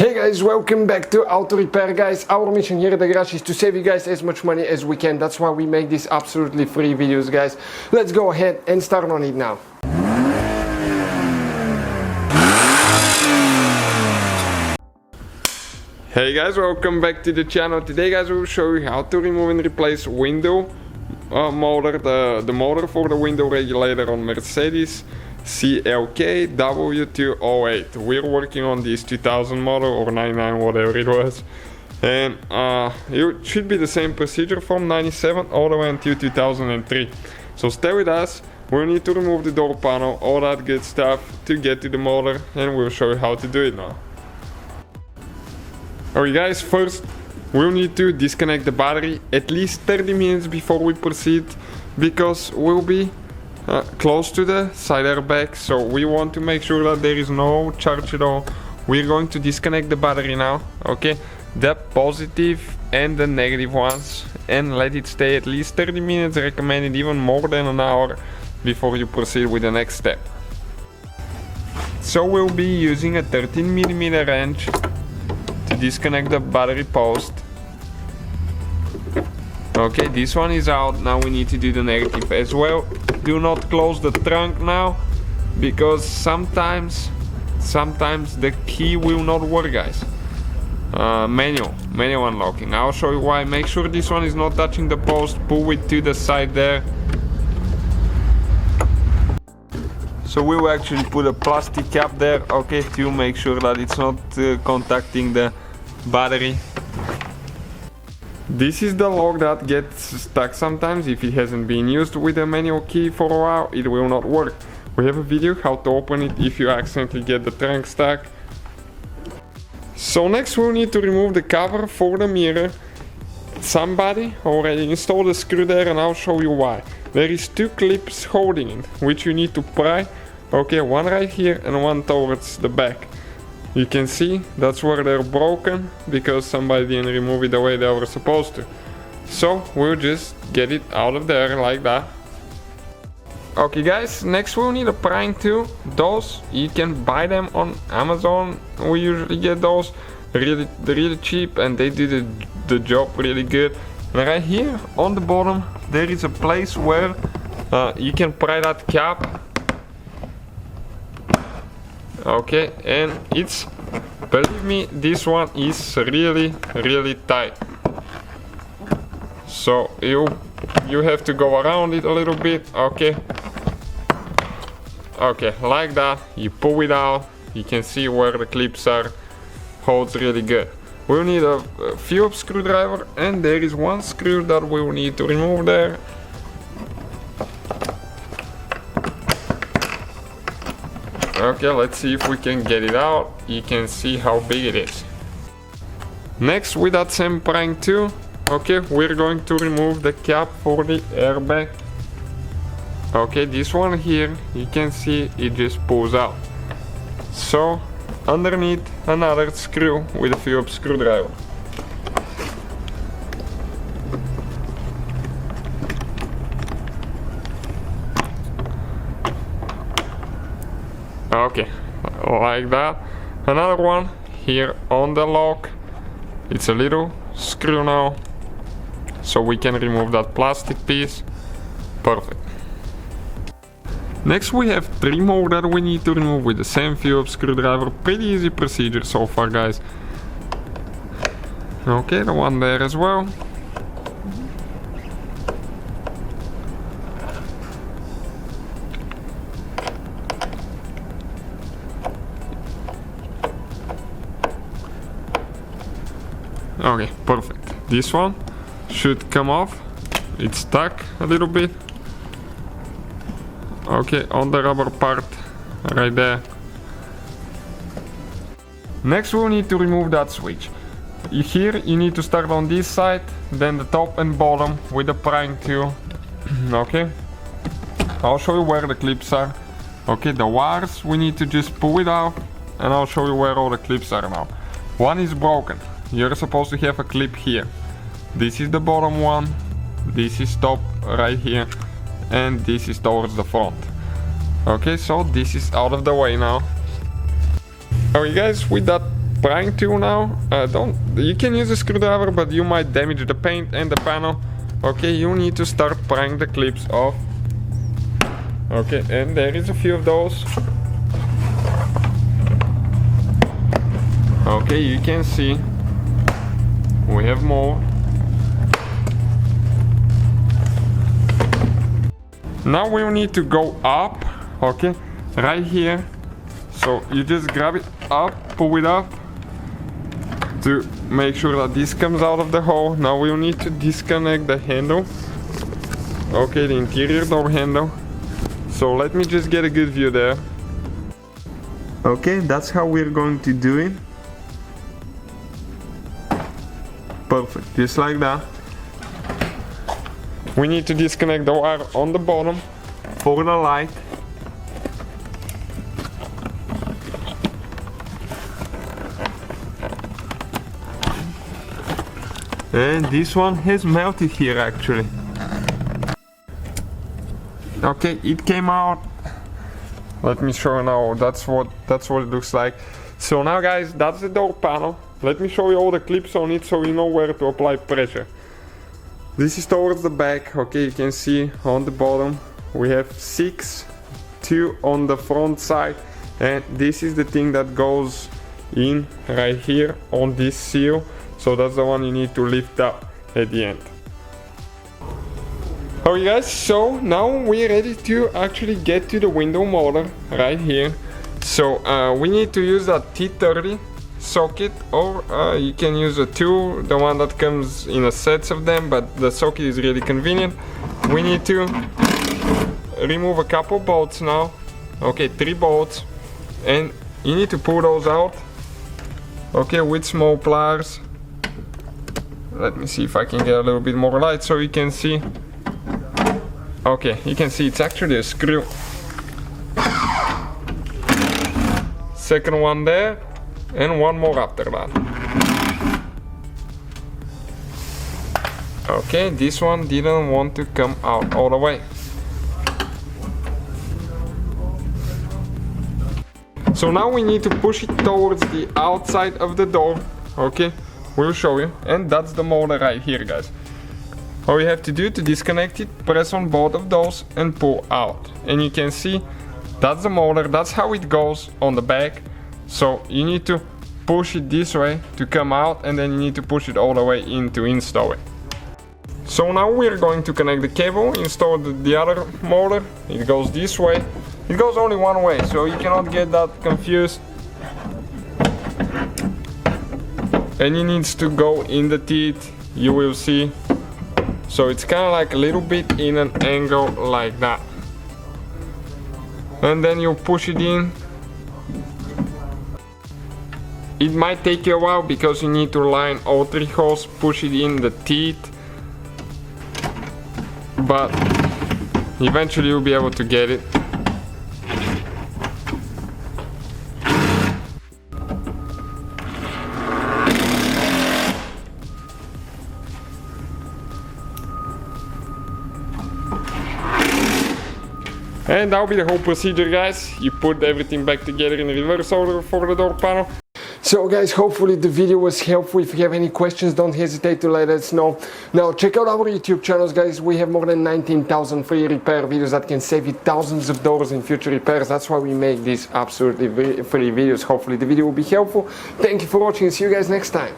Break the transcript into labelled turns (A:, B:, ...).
A: Hey guys, welcome back to Auto Repair guys. Our mission here at the garage is to save you guys as much money as we can. That's why we make these absolutely free videos guys. Let's go ahead and start on it now. Hey guys, welcome back to the channel. Today guys we will show you how to remove and replace window motor, the motor for the window regulator on Mercedes CLK W208. We're working on this 2000 model or 99, whatever it was, and it should be the same procedure from 97 all the way until 2003. So stay with us. We'll need to remove the door panel, all that good stuff to get to the motor, and we'll show you how to do it now. Alright guys, first we'll need to disconnect the battery at least 30 minutes before we proceed, because we'll be close to the side airbag, so we want to make sure that there is no charge at all. We're going to disconnect the battery now, okay, the positive and the negative ones, and let it stay at least 30 minutes, recommended even more than an hour before you proceed with the next step. So we'll be using a 13mm wrench to disconnect the battery post. Okay, this one is out. Now we need to do the negative as well. Do not close the trunk now, because sometimes the key will not work guys. Manual unlocking. I'll show you why. Make sure this one is not touching the post. Pull it to the side there. So we will actually put a plastic cap there, okay, to make sure that it's not contacting the battery. This is the lock that gets stuck sometimes. If it hasn't been used with a manual key for a while, it will not work. We have a video how to open it if you accidentally get the trunk stuck. So next we'll need to remove the cover for the mirror. Somebody already installed a screw there, and I'll show you why. There is two clips holding it, which you need to pry. Okay, one right here and one towards the back. You can see that's where they're broken, because somebody didn't remove it the way they were supposed to. So we'll just get it out of there like that. Okay guys, next we'll need a prying tool. Those you can buy them on Amazon. We usually get those really cheap, and they do the job really good. And right here on the bottom there is a place where you can pry that cap. Okay, and it's, believe me, this one is really tight. So you have to go around it a little bit. Okay, like that. You pull it out. You can see where the clips are. Holds really good. We'll need a Phillips screwdriver, and there is one screw that we will need to remove there. Okay, let's see if we can get it out. You can see how big it is. Next, with that same prying tool, okay, we're going to remove the cap for the airbag. Okay, this one here, you can see it just pulls out. So underneath, another screw with a Phillips screwdriver. Okay, like that. Another one here on the lock. It's a little screw now, so we can remove that plastic piece. Perfect. Next we have three more that we need to remove with the same Phillips screwdriver. Pretty easy procedure so far guys. Okay, the one there as well. Okay, perfect. This one should come off. It's stuck a little bit. Okay, on the rubber part right there. Next we'll need to remove that switch. Here you need to start on this side, then the top and bottom with the prying tool. Okay, I'll show you where the clips are. Okay, the wires we need to just pull it out, and I'll show you where all the clips are now. One is broken. You're supposed to have a clip here. This is the bottom one, this is top right here, and this is towards the front. Okay, so this is out of the way now. Alright guys, with that prying tool now. You can use a screwdriver, but you might damage the paint and the panel. Okay, you need to start prying the clips off. Okay, and there is a few of those. Okay, you can see we have more. Now we need to go up, okay, right here. So you just grab it up, pull it up to make sure that this comes out of the hole. Now we'll need to disconnect the handle, okay, the interior door handle. So let me just get a good view there. Okay, that's how we're going to do it. Perfect, just like that. We need to disconnect the wire on the bottom for the light. And this one has melted here actually. Okay, it came out. Let me show you now. That's what it looks like. So now guys, that's the door panel. Let me show you all the clips on it so you know where to apply pressure. This is towards the back. Okay, you can see on the bottom we have 6, 2 on the front side, and this is the thing that goes in right here on this seal. So that's the one you need to lift up at the end. Alright guys, so now we're ready to actually get to the window motor right here. So we need to use that T30 socket, or you can use a tool, the one that comes in a set of them, but the socket is really convenient. We need to remove a couple bolts now. Okay, 3 bolts, and you need to pull those out, okay, with small pliers. Let me see if I can get a little bit more light so you can see. Okay, you can see it's actually a screw. Second one there, and one more after that. Okay, this one didn't want to come out all the way. So now we need to push it towards the outside of the door. Okay, we'll show you. And that's the motor right here, guys. All you have to do to disconnect it, press on both of those and pull out. And you can see that's the motor, that's how it goes on the back. So you need to push it this way to come out, and then you need to push it all the way in to install it. So now we're going to connect the cable, install the other motor. It goes this way. It goes only one way, so you cannot get that confused. And it needs to go in the teeth, you will see. So it's kind of like a little bit in an angle like that. And then you push it in. It might take you a while because you need to line all 3 holes, push it in the teeth. But eventually you'll be able to get it. And that'll be the whole procedure, guys. You put everything back together in reverse order for the door panel. So guys, hopefully the video was helpful. If you have any questions, don't hesitate to let us know. Now check out our YouTube channels, guys. We have more than 19,000 free repair videos that can save you thousands of dollars in future repairs. That's why we make these absolutely free videos. Hopefully the video will be helpful. Thank you for watching, and see you guys next time.